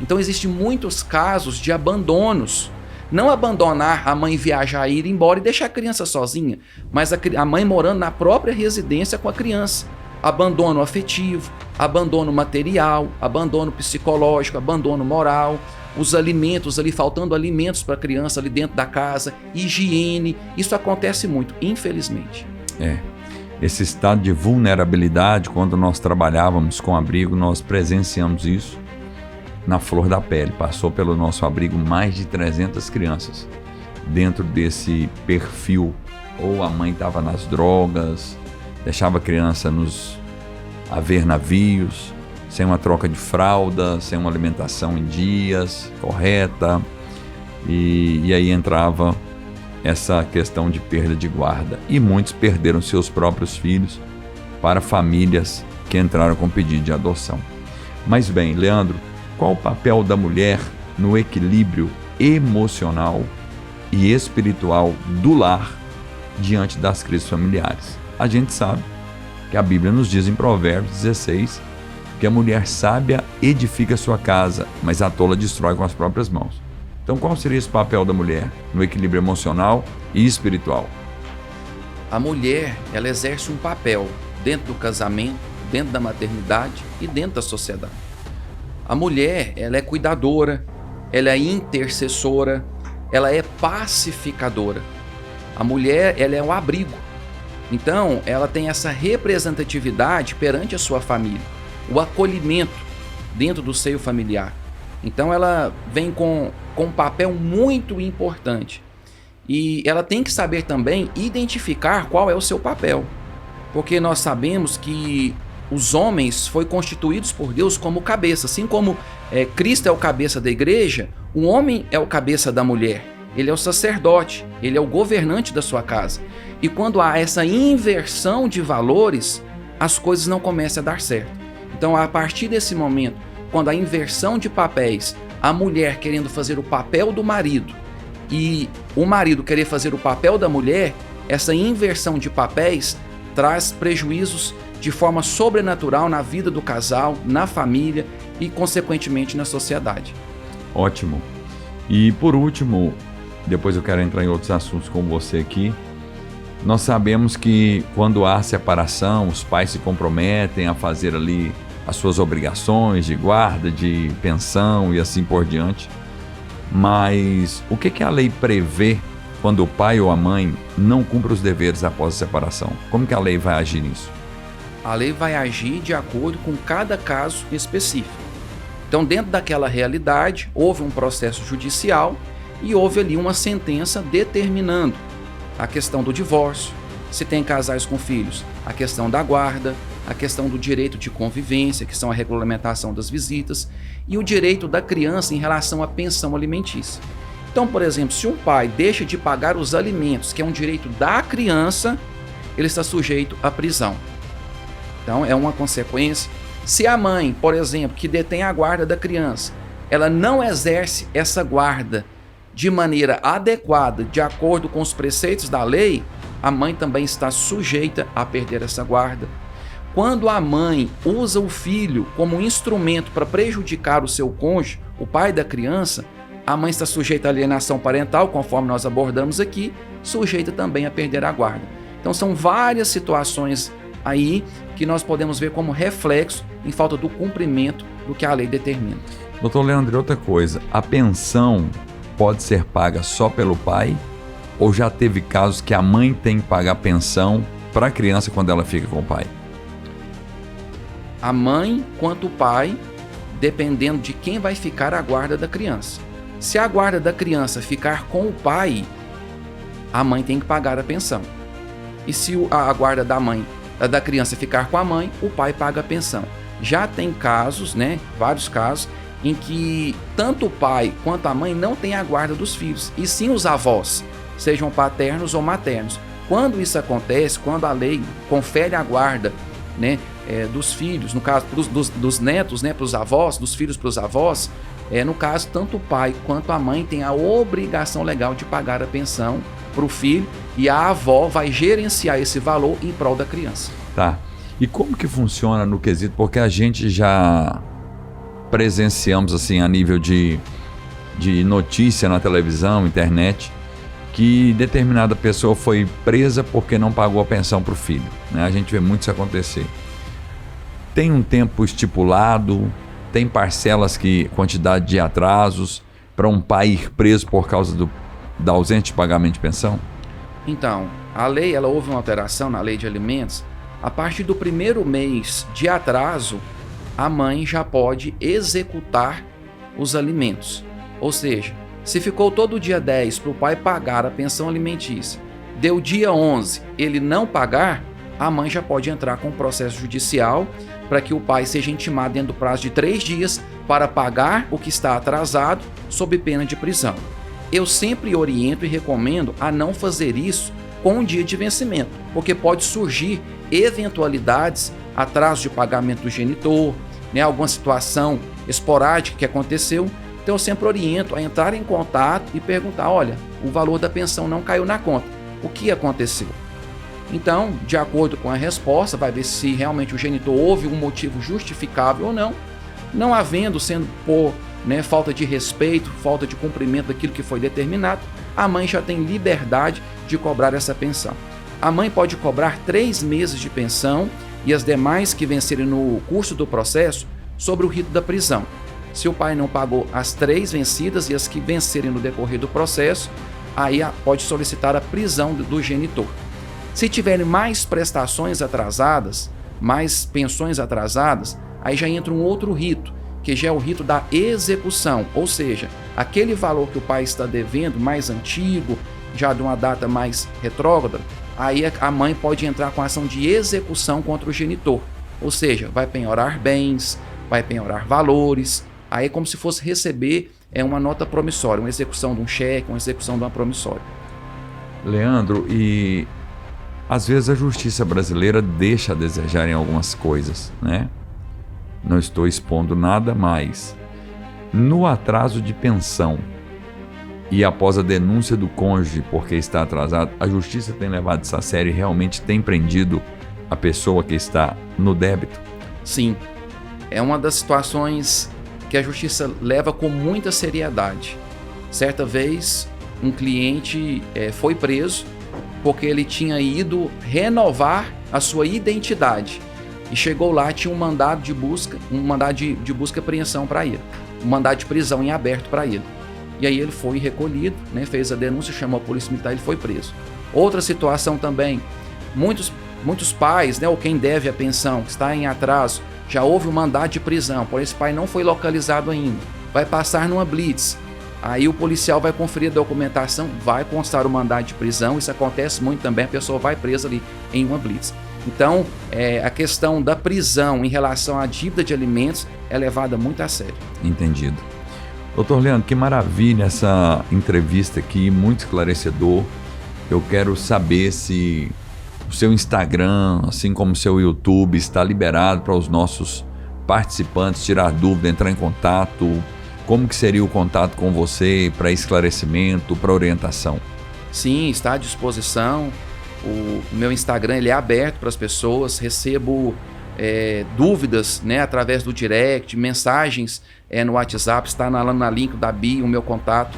Speaker 2: Então existem muitos casos de abandonos. Não abandonar a mãe viajar, ir embora e deixar a criança sozinha, mas a mãe morando na própria residência com a criança. Abandono afetivo, abandono material, abandono psicológico, abandono moral, os alimentos ali, faltando alimentos para a criança ali dentro da casa, higiene, isso acontece muito, infelizmente.
Speaker 1: Esse estado de vulnerabilidade, quando nós trabalhávamos com abrigo, nós presenciamos isso na flor da pele. Passou pelo nosso abrigo mais de 300 crianças dentro desse perfil. Ou a mãe estava nas drogas, deixava a criança a ver navios, sem uma troca de fralda, sem uma alimentação em dias correta, e aí entrava essa questão de perda de guarda. E muitos perderam seus próprios filhos para famílias que entraram com pedido de adoção. Mas bem, Leandro, qual o papel da mulher no equilíbrio emocional e espiritual do lar diante das crises familiares? A gente sabe que a Bíblia nos diz em Provérbios 16 que a mulher sábia edifica sua casa, mas a tola destrói com as próprias mãos. Então qual seria esse papel da mulher no equilíbrio emocional e espiritual?
Speaker 2: A mulher, ela exerce um papel dentro do casamento, dentro da maternidade e dentro da sociedade. A mulher, ela é cuidadora, ela é intercessora, ela é pacificadora. A mulher, ela é um abrigo. Então, ela tem essa representatividade perante a sua família, o acolhimento dentro do seio familiar. Então, ela vem com um papel muito importante. E ela tem que saber também identificar qual é o seu papel. Porque nós sabemos que os homens foram constituídos por Deus como cabeça. Assim como Cristo é o cabeça da igreja, o homem é o cabeça da mulher. Ele é o sacerdote, ele é o governante da sua casa. E quando há essa inversão de valores, as coisas não começam a dar certo. Então, a partir desse momento, quando a inversão de papéis a mulher querendo fazer o papel do marido e o marido querer fazer o papel da mulher, essa inversão de papéis traz prejuízos de forma sobrenatural na vida do casal, na família e, consequentemente, na sociedade.
Speaker 1: Ótimo. E por último, depois eu quero entrar em outros assuntos com você aqui. Nós sabemos que quando há separação, os pais se comprometem a fazer ali as suas obrigações de guarda, de pensão e assim por diante. Mas o que a lei prevê quando o pai ou a mãe não cumpre os deveres após a separação? Como que a lei vai agir nisso?
Speaker 2: A lei vai agir de acordo com cada caso específico. Então, dentro daquela realidade, houve um processo judicial e houve ali uma sentença determinando a questão do divórcio, se tem casais com filhos, a questão da guarda, a questão do direito de convivência, que são a regulamentação das visitas, e o direito da criança em relação à pensão alimentícia. Então, por exemplo, se um pai deixa de pagar os alimentos, que é um direito da criança, ele está sujeito à prisão. Então, é uma consequência. Se a mãe, por exemplo, que detém a guarda da criança, ela não exerce essa guarda de maneira adequada, de acordo com os preceitos da lei, a mãe também está sujeita a perder essa guarda. Quando a mãe usa o filho como instrumento para prejudicar o seu cônjuge, o pai da criança, a mãe está sujeita à alienação parental, conforme nós abordamos aqui, sujeita também a perder a guarda. Então são várias situações aí que nós podemos ver como reflexo em falta do cumprimento do que a lei determina.
Speaker 1: Doutor Leandro, outra coisa, a pensão pode ser paga só pelo pai ou já teve casos que a mãe tem que pagar pensão para a criança quando ela fica com o pai?
Speaker 2: A mãe quanto o pai, dependendo de quem vai ficar a guarda da criança. Se a guarda da criança ficar com o pai, a mãe tem que pagar a pensão. E se a guarda da criança ficar com a mãe, o pai paga a pensão. Já tem casos, vários casos, em que tanto o pai quanto a mãe não têm a guarda dos filhos, e sim os avós, sejam paternos ou maternos. Quando isso acontece, quando a lei confere a guarda dos filhos, no caso dos netos para os avós, dos filhos para os avós, no caso, tanto o pai quanto a mãe têm a obrigação legal de pagar a pensão para o filho, e a avó vai gerenciar esse valor em prol da criança.
Speaker 1: Tá. E como que funciona no quesito? Porque a gente já presenciamos assim a nível de notícia na televisão, internet, que determinada pessoa foi presa porque não pagou a pensão para o filho. A gente vê muito isso acontecer. Tem um tempo estipulado? Tem parcelas quantidade de atrasos para um pai ir preso por causa da ausência de pagamento de pensão?
Speaker 2: Então, a lei, houve uma alteração na lei de alimentos. A partir do primeiro mês de atraso, a mãe já pode executar os alimentos. Ou seja, se ficou todo dia 10 para o pai pagar a pensão alimentícia, deu dia 11 ele não pagar, a mãe já pode entrar com um processo judicial para que o pai seja intimado dentro do prazo de 3 dias para pagar o que está atrasado, sob pena de prisão. Eu sempre oriento e recomendo a não fazer isso com um dia de vencimento, porque pode surgir eventualidades, atraso de pagamento do genitor, alguma situação esporádica que aconteceu. Então eu sempre oriento a entrar em contato e perguntar: olha, o valor da pensão não caiu na conta, o que aconteceu? Então, de acordo com a resposta, vai ver se realmente o genitor houve um motivo justificável ou não. Não havendo, sendo por falta de respeito, falta de cumprimento daquilo que foi determinado, a mãe já tem liberdade de cobrar essa pensão. A mãe pode cobrar 3 meses de pensão e as demais que vencerem no curso do processo sobre o rito da prisão. Se o pai não pagou as 3 vencidas e as que vencerem no decorrer do processo, aí pode solicitar a prisão do genitor. Se tiverem mais prestações atrasadas, mais pensões atrasadas, aí já entra um outro rito, que já é o rito da execução, ou seja, aquele valor que o pai está devendo, mais antigo, já de uma data mais retrógrada, aí a mãe pode entrar com ação de execução contra o genitor, ou seja, vai penhorar bens, vai penhorar valores, aí é como se fosse receber uma nota promissória, uma execução de um cheque, uma execução de uma promissória.
Speaker 1: Leandro, e às vezes a justiça brasileira deixa a desejar em algumas coisas, Não estou expondo nada, mas No atraso de pensão e após a denúncia do cônjuge porque está atrasado, a justiça tem levado isso a sério e realmente tem prendido a pessoa que está no débito?
Speaker 2: Sim, é uma das situações que a justiça leva com muita seriedade. Certa vez, um cliente foi preso porque ele tinha ido renovar a sua identidade e chegou lá, tinha um mandado de busca e apreensão para ele, um mandado de prisão em aberto para ele. E aí ele foi recolhido, né, fez a denúncia, chamou a polícia militar e ele foi preso. Outra situação também, muitos pais, né, ou quem deve a pensão, que está em atraso, já houve um mandado de prisão, porém esse pai não foi localizado ainda, vai passar numa blitz. Aí o policial vai conferir a documentação, vai constar o mandado de prisão, isso acontece muito também, a pessoa vai presa ali em uma blitz. Então, a questão da prisão em relação à dívida de alimentos é levada muito a sério.
Speaker 1: Entendido. Doutor Leandro, que maravilha essa entrevista aqui, muito esclarecedor. Eu quero saber se o seu Instagram, assim como o seu YouTube, está liberado para os nossos participantes tirar dúvida, entrar em contato. Como que seria o contato com você para esclarecimento, para orientação?
Speaker 2: Sim, está à disposição. O meu Instagram ele é aberto para as pessoas, recebo dúvidas, né, através do direct, mensagens no WhatsApp, está na link da bio, o meu contato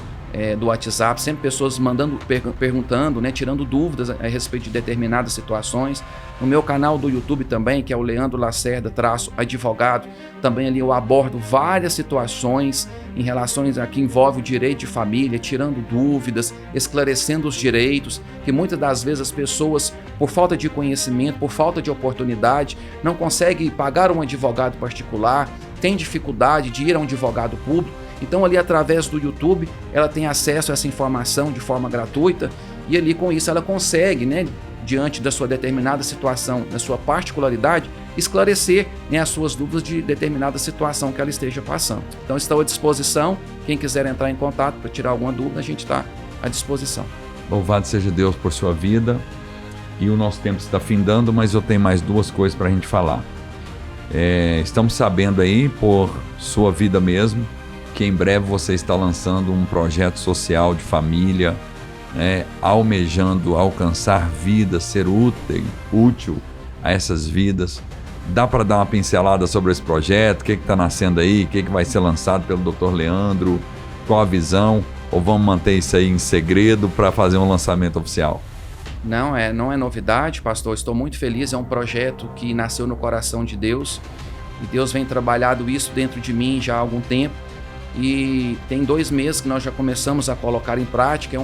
Speaker 2: do WhatsApp, sempre pessoas mandando, perguntando, né, tirando dúvidas a respeito de determinadas situações. No meu canal do YouTube também, que é o Leandro Lacerda _advogado, também ali eu abordo várias situações em relações a que envolve o direito de família, tirando dúvidas, esclarecendo os direitos, que muitas das vezes as pessoas, por falta de conhecimento, por falta de oportunidade, não conseguem pagar um advogado particular, tem dificuldade de ir a um advogado público. Então ali através do YouTube ela tem acesso a essa informação de forma gratuita e ali com isso ela consegue, né, diante da sua determinada situação, da sua particularidade, esclarecer, né, as suas dúvidas de determinada situação que ela esteja passando. Então estou à disposição, quem quiser entrar em contato para tirar alguma dúvida, a gente está à disposição.
Speaker 1: Louvado seja Deus por sua vida, e o nosso tempo está findando, mas eu tenho mais duas coisas para a gente falar. Estamos sabendo aí, por sua vida mesmo, que em breve você está lançando um projeto social de família, almejando alcançar vidas, ser útil a essas vidas. Dá para dar uma pincelada sobre esse projeto? O que está nascendo aí? O que vai ser lançado pelo Dr. Leandro? Qual a visão? Ou vamos manter isso aí em segredo para fazer um lançamento oficial?
Speaker 2: Não é novidade, pastor. Estou muito feliz. É um projeto que nasceu no coração de Deus. E Deus vem trabalhando isso dentro de mim já há algum tempo. E tem 2 meses que nós já começamos a colocar em prática.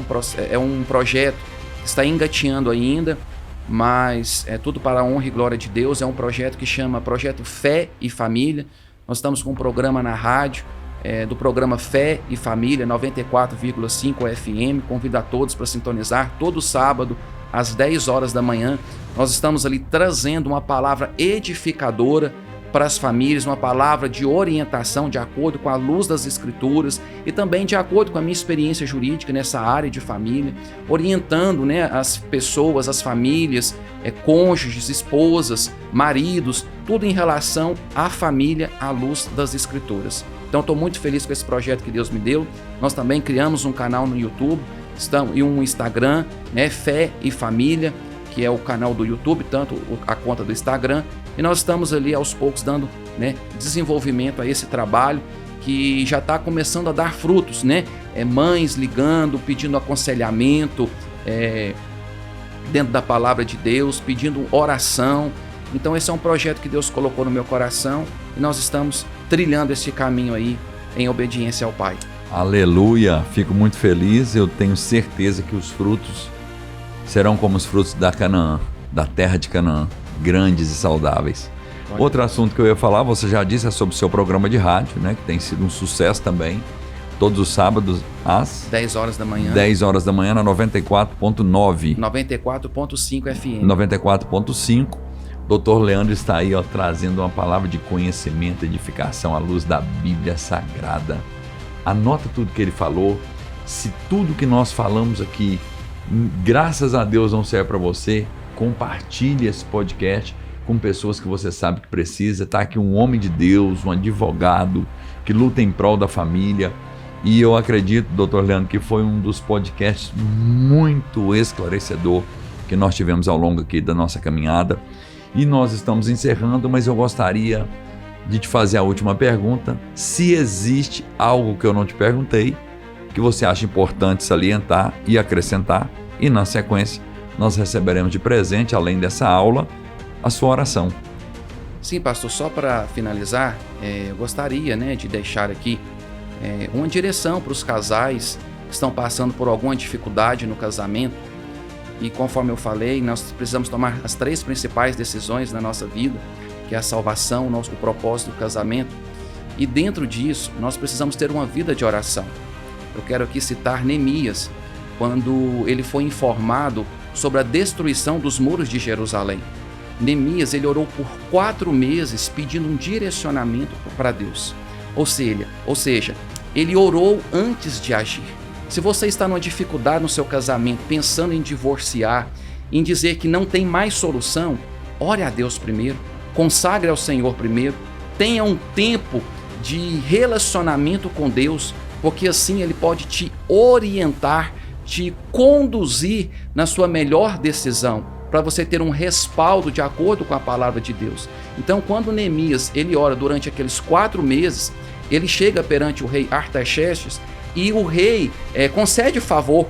Speaker 2: É um projeto que está engateando ainda, mas é tudo para a honra e glória de Deus. É um projeto que chama Projeto Fé e Família. Nós estamos com um programa na rádio, do programa Fé e Família, 94,5 FM. Convido a todos para sintonizar todo sábado, às 10 horas da manhã. Nós estamos ali trazendo uma palavra edificadora para as famílias, uma palavra de orientação de acordo com a luz das Escrituras e também de acordo com a minha experiência jurídica nessa área de família, orientando, né, as pessoas, as famílias, cônjuges, esposas, maridos, tudo em relação à família à luz das Escrituras. Então estou muito feliz com esse projeto que Deus me deu. Nós também criamos um canal no YouTube e um Instagram, né, Fé e Família, que é o canal do YouTube, tanto a conta do Instagram, e nós estamos ali aos poucos dando, né, desenvolvimento a esse trabalho que já está começando a dar frutos, né? Mães ligando, pedindo aconselhamento dentro da palavra de Deus, pedindo oração. Então esse é um projeto que Deus colocou no meu coração e nós estamos trilhando esse caminho aí em obediência ao Pai.
Speaker 1: Aleluia! Fico muito feliz, eu tenho certeza que os frutos serão como os frutos da Canaã, da terra de Canaã, grandes e saudáveis. Outro assunto que eu ia falar, você já disse, é sobre o seu programa de rádio, né, que tem sido um sucesso também, todos os sábados às
Speaker 2: 10 horas da manhã.
Speaker 1: 10 horas da manhã na 94.9.
Speaker 2: 94.5 FM.
Speaker 1: 94.5. Dr. Leandro está aí, ó, trazendo uma palavra de conhecimento, edificação à luz da Bíblia Sagrada. Anota tudo que ele falou. Se tudo que nós falamos aqui, graças a Deus, não serve para você, compartilhe esse podcast com pessoas que você sabe que precisa. Está aqui um homem de Deus, um advogado, que luta em prol da família. E eu acredito, doutor Leandro, que foi um dos podcasts muito esclarecedor que nós tivemos ao longo aqui da nossa caminhada. E nós estamos encerrando, mas eu gostaria de te fazer a última pergunta. Se existe algo que eu não te perguntei, que você acha importante salientar e acrescentar, e na sequência nós receberemos de presente, além dessa aula, a sua oração.
Speaker 2: Sim, pastor, só para finalizar, eu gostaria de deixar aqui uma direção para os casais que estão passando por alguma dificuldade no casamento. E conforme eu falei, nós precisamos tomar as 3 principais decisões na nossa vida, que é a salvação, o propósito do casamento. E dentro disso, nós precisamos ter uma vida de oração. Eu quero aqui citar Neemias, quando ele foi informado sobre a destruição dos muros de Jerusalém. Neemias, ele orou por 4 meses pedindo um direcionamento para Deus. Ou seja, ele orou antes de agir. Se você está numa dificuldade no seu casamento, pensando em divorciar, em dizer que não tem mais solução, ore a Deus primeiro, consagre ao Senhor primeiro, tenha um tempo de relacionamento com Deus, porque assim Ele pode te orientar, te conduzir na sua melhor decisão, para você ter um respaldo de acordo com a palavra de Deus. Então, quando Neemias ele ora durante aqueles 4 meses, ele chega perante o rei Artaxerxes e o rei concede favor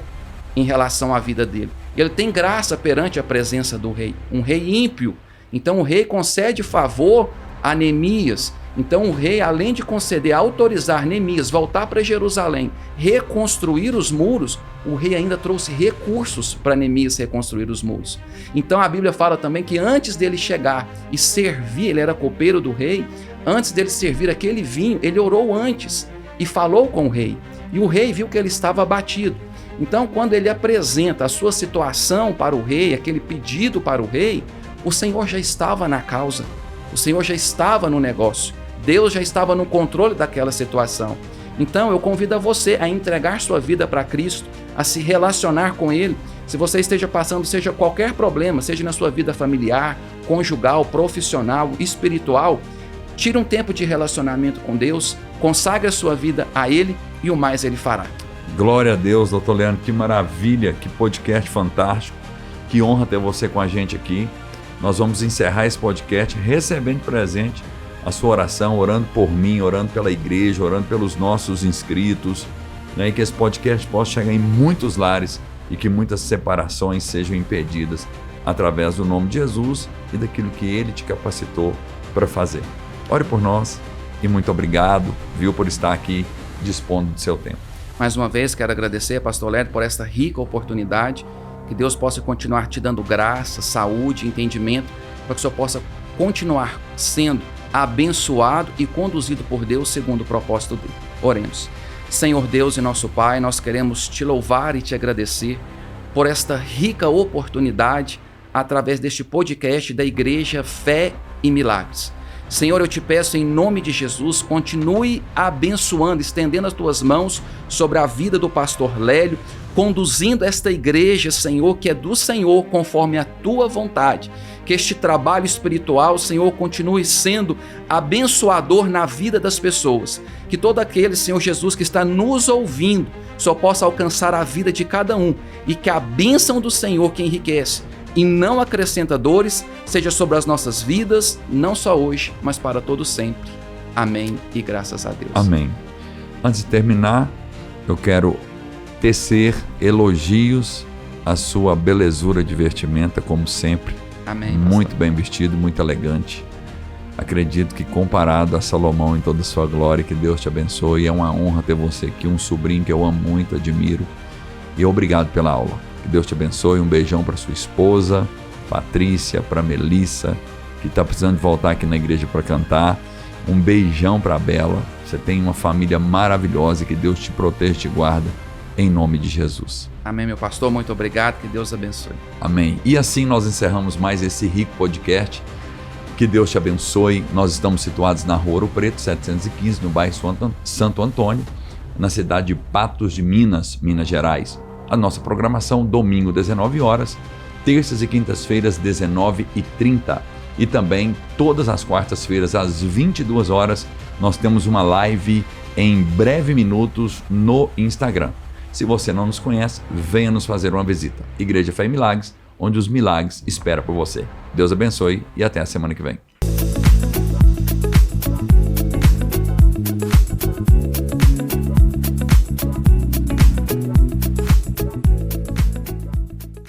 Speaker 2: em relação à vida dele. Ele tem graça perante a presença do rei, um rei ímpio. Então o rei concede favor a Neemias. Então o rei, além de conceder, autorizar Neemias voltar para Jerusalém, reconstruir os muros, o rei ainda trouxe recursos para Neemias reconstruir os muros. Então a Bíblia fala também que antes dele chegar e servir, ele era copeiro do rei, antes dele servir aquele vinho, ele orou antes e falou com o rei. E o rei viu que ele estava abatido. Então quando ele apresenta a sua situação para o rei, aquele pedido para o rei, o Senhor já estava na causa, o Senhor já estava no negócio, Deus já estava no controle daquela situação. Então eu convido a você a entregar sua vida para Cristo, a se relacionar com Ele. Se você esteja passando, seja qualquer problema, seja na sua vida familiar, conjugal, profissional, espiritual, tire um tempo de relacionamento com Deus, consagre a sua vida a Ele e o mais Ele fará.
Speaker 1: Glória a Deus, doutor Leandro, que maravilha, que podcast fantástico, que honra ter você com a gente aqui. Nós vamos encerrar esse podcast recebendo presente a sua oração, orando por mim, orando pela igreja, orando pelos nossos inscritos, e que esse podcast possa chegar em muitos lares e que muitas separações sejam impedidas através do nome de Jesus e daquilo que Ele te capacitou para fazer. Ore por nós e muito obrigado, por estar aqui dispondo do seu tempo.
Speaker 2: Mais uma vez quero agradecer, pastor Lério, por esta rica oportunidade, que Deus possa continuar te dando graça, saúde, entendimento, para que o Senhor possa continuar sendo abençoado e conduzido por Deus segundo o propósito dele. Oremos. Senhor Deus e nosso Pai, nós queremos te louvar e te agradecer por esta rica oportunidade através deste podcast da Igreja Fé e Milagres. Senhor, eu te peço em nome de Jesus, continue abençoando, estendendo as tuas mãos sobre a vida do pastor Lélio, conduzindo esta igreja, Senhor, que é do Senhor, conforme a tua vontade. Que este trabalho espiritual, Senhor, continue sendo abençoador na vida das pessoas. Que todo aquele, Senhor Jesus, que está nos ouvindo, só possa alcançar a vida de cada um. E que a bênção do Senhor que enriquece e não acrescenta dores, seja sobre as nossas vidas, não só hoje, mas para todo sempre. Amém e graças a Deus.
Speaker 1: Amém. Antes de terminar, eu quero tecer elogios à sua belezura de vestimenta, como sempre.
Speaker 2: Amém.
Speaker 1: Muito bem vestido, muito elegante. Acredito que comparado a Salomão em toda a sua glória, que Deus te abençoe. É uma honra ter você aqui, um sobrinho que eu amo muito, admiro. E obrigado pela aula. Que Deus te abençoe. Um beijão para sua esposa, Patrícia, para Melissa, que está precisando de voltar aqui na igreja para cantar. Um beijão para a Bela. Você tem uma família maravilhosa. Que Deus te proteja e te guarda. Em nome de Jesus.
Speaker 2: Amém, meu pastor. Muito obrigado. Que Deus abençoe.
Speaker 1: Amém. E assim nós encerramos mais esse rico podcast. Que Deus te abençoe. Nós estamos situados na Rua Ouro Preto, 715, no bairro Santo Antônio, na cidade de Patos de Minas, Minas Gerais. A nossa programação, domingo, 19 horas, terças e quintas-feiras, 19h30. E também, todas as quartas-feiras, às 22 horas, nós temos uma live em breve minutos no Instagram. Se você não nos conhece, venha nos fazer uma visita. Igreja Fé e Milagres, onde os milagres esperam por você. Deus abençoe e até a semana que vem.